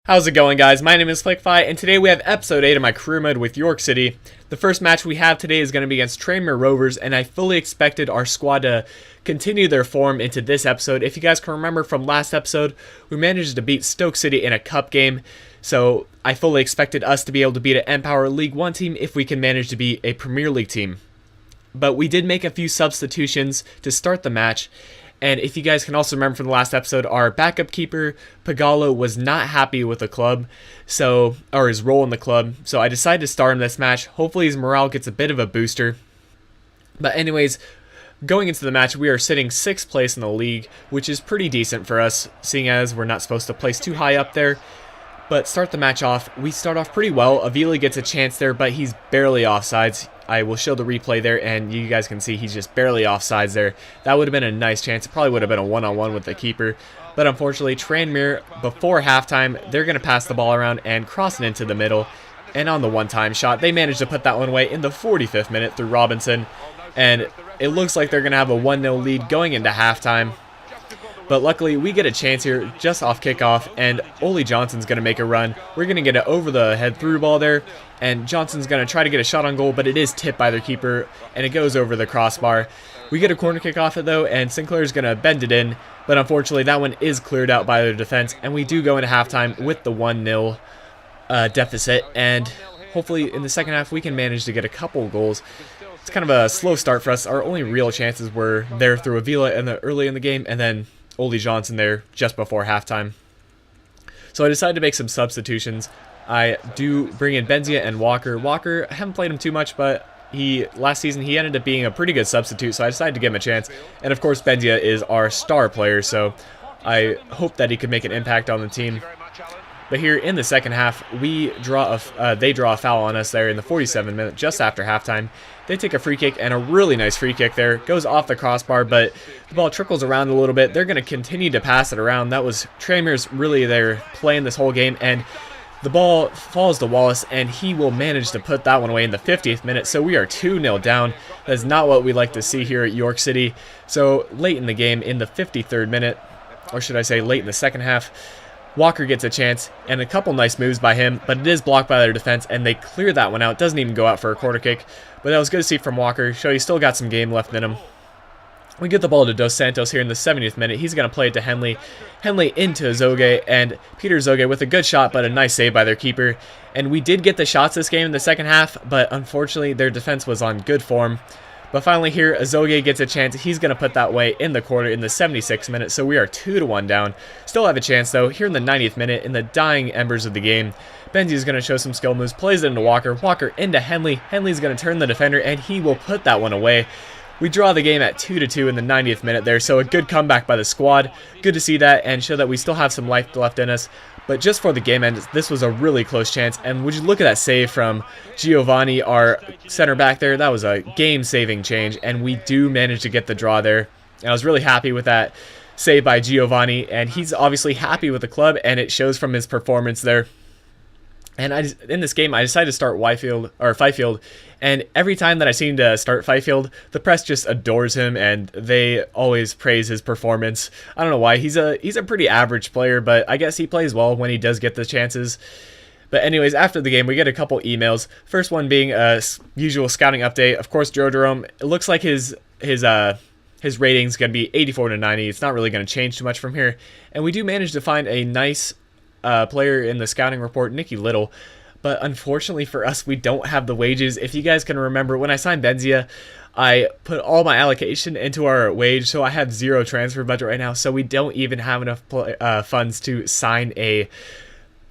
How's it going, guys? My name is Flickify, and today we have episode 8 of my career mode with York City. The first match we have today is going to be against Tranmere Rovers, and I fully expected our squad to continue their form into this episode. If you guys can remember from last episode, we managed to beat Stoke City in a cup game, so I fully expected us to be able to beat an Empower League 1 team if we can manage to beat a Premier League team. But we did make a few substitutions to start the match. And if you guys can also remember from the last episode, our backup keeper, Pagalo, was not happy with the club, or his role in the club. So I decided to start him this match. Hopefully his morale gets a bit of a booster. But anyways, going into the match, we are sitting 6th place in the league, which is pretty decent for us, seeing as we're not supposed to place too high up there. But start the match off, we start off pretty well. Avila gets a chance there, but he's barely offsides. I will show the replay there, and you guys can see he's just barely offsides there. That would have been a nice chance. It probably would have been a one-on-one with the keeper. But unfortunately, Tranmere, before halftime, they're going to pass the ball around and cross it into the middle. And on the one-time shot, they managed to put that one away in the 45th minute through Robinson. And it looks like they're going to have a 1-0 lead going into halftime. But luckily, we get a chance here just off kickoff, and Ole Johnson's going to make a run. We're going to get an over-the-head through ball there, and Johnson's going to try to get a shot on goal, but it is tipped by their keeper, and it goes over the crossbar. We get a corner kick off it, though, and Sinclair's going to bend it in, but unfortunately, that one is cleared out by their defense, and we do go into halftime with the 1-0 deficit, and hopefully, in the second half, we can manage to get a couple goals. It's kind of a slow start for us. Our only real chances were there through Avila early in the game, and then Ole Johnson there just before halftime. So I decided to make some substitutions. I do bring in Benzia and Walker. Walker, I haven't played him too much, but last season he ended up being a pretty good substitute, so I decided to give him a chance. And of course Benzia is our star player, so I hope that he could make an impact on the team. But here in the second half, they draw a foul on us there in the 47th minute, just after halftime. They take a free kick, and a really nice free kick there. Goes off the crossbar, but the ball trickles around a little bit. They're going to continue to pass it around. That was Tranmere's really their playing this whole game, and the ball falls to Wallace, and he will manage to put that one away in the 50th minute. So we are 2-0 down. That is not what we like to see here at York City. So late in the game, in the 53rd minute, or should I say late in the second half, Walker gets a chance, and a couple nice moves by him, but it is blocked by their defense, and they clear that one out. Doesn't even go out for a corner kick, but that was good to see from Walker. Show he's still got some game left in him. We get the ball to Dos Santos here in the 70th minute. He's going to play it to Henley. Henley into Zoge, and Peter Zoge with a good shot, but a nice save by their keeper. And we did get the shots this game in the second half, but unfortunately their defense was on good form. But finally here, Azogue gets a chance. He's going to put that way in the corner in the 76th minute, so we are 2-1 down. Still have a chance, though, here in the 90th minute, in the dying embers of the game. Benji is going to show some skill moves, plays it into Walker. Walker into Henley. Henley's going to turn the defender, and he will put that one away. We draw the game at 2-2 in the 90th minute there, so a good comeback by the squad. Good to see that and show that we still have some life left in us. But just for the game end, this was a really close chance. And would you look at that save from Giovanni, our center back there? That was a game-saving change, and we do manage to get the draw there. And I was really happy with that save by Giovanni, and he's obviously happy with the club, and it shows from his performance there. And in this game, I decided to start Fifield, and every time that I seem to start Fifield, the press just adores him, and they always praise his performance. I don't know why. He's a pretty average player, but I guess he plays well when he does get the chances. But anyways, after the game, we get a couple emails. First one being a usual scouting update. Of course, Joe Jerome. It looks like his rating's going to be 84/90. It's not really going to change too much from here. And we do manage to find a nice player in the scouting report, Nicky Little, but unfortunately for us, we don't have the wages. If you guys can remember, when I signed Benzia, I put all my allocation into our wage, so I have 0 transfer budget right now, so we don't even have enough funds to sign a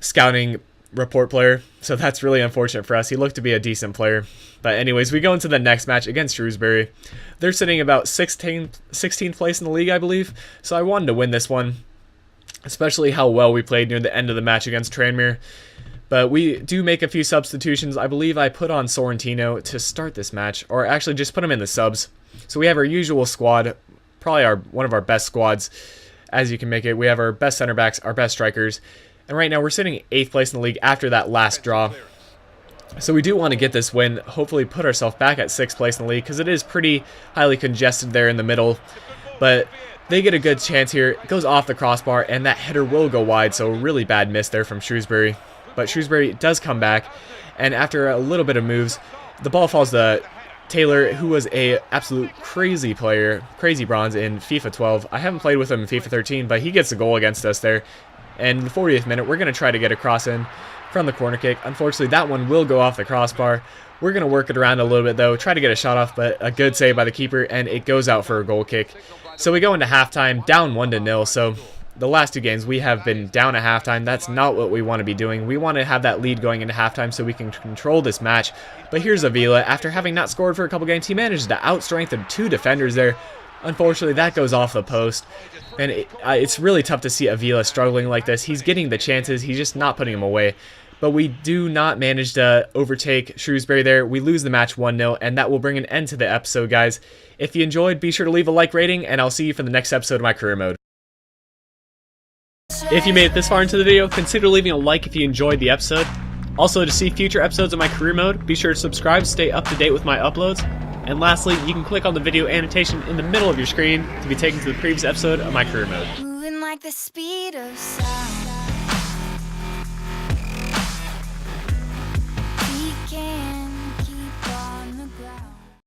scouting report player, so that's really unfortunate for us. He looked to be a decent player. But anyways, we go into the next match against Shrewsbury. They're sitting about 16th place in the league, I believe, so I wanted to win this one, especially how well we played near the end of the match against Tranmere. But we do make a few substitutions. I believe I put on Sorrentino to start this match, or actually just put him in the subs. So we have our usual squad, probably one of our best squads, as you can make it. We have our best center backs, our best strikers, and right now we're sitting 8th place in the league after that last draw. So we do want to get this win, hopefully put ourselves back at 6th place in the league, because it is pretty highly congested there in the middle. But They get a good chance here. It goes off the crossbar, and that header will go wide, so really bad miss there from Shrewsbury. But Shrewsbury does come back, and after a little bit of moves, the ball falls to Taylor, who was a absolute crazy player, crazy bronze in FIFA 12. I haven't played with him in FIFA 13, but he gets a goal against us there. And in the 40th minute, we're going to try to get a cross in from the corner kick. Unfortunately, that one will go off the crossbar. We're going to work it around a little bit, though, try to get a shot off, but a good save by the keeper, and it goes out for a goal kick. So we go into halftime, down 1-0, so the last two games we have been down at halftime. That's not what we want to be doing. We want to have that lead going into halftime so we can control this match. But here's Avila. After having not scored for a couple games, he manages to outstrengthen two defenders there. Unfortunately, that goes off the post. And it's really tough to see Avila struggling like this. He's getting the chances. He's just not putting them away. But we do not manage to overtake Shrewsbury there. We lose the match 1-0, and that will bring an end to the episode, guys. If you enjoyed, be sure to leave a like rating, and I'll see you for the next episode of my career mode. If you made it this far into the video, consider leaving a like if you enjoyed the episode. Also, to see future episodes of my career mode, be sure to subscribe to stay up to date with my uploads. And lastly, you can click on the video annotation in the middle of your screen to be taken to the previous episode of my career mode. Moving like the speed of sound.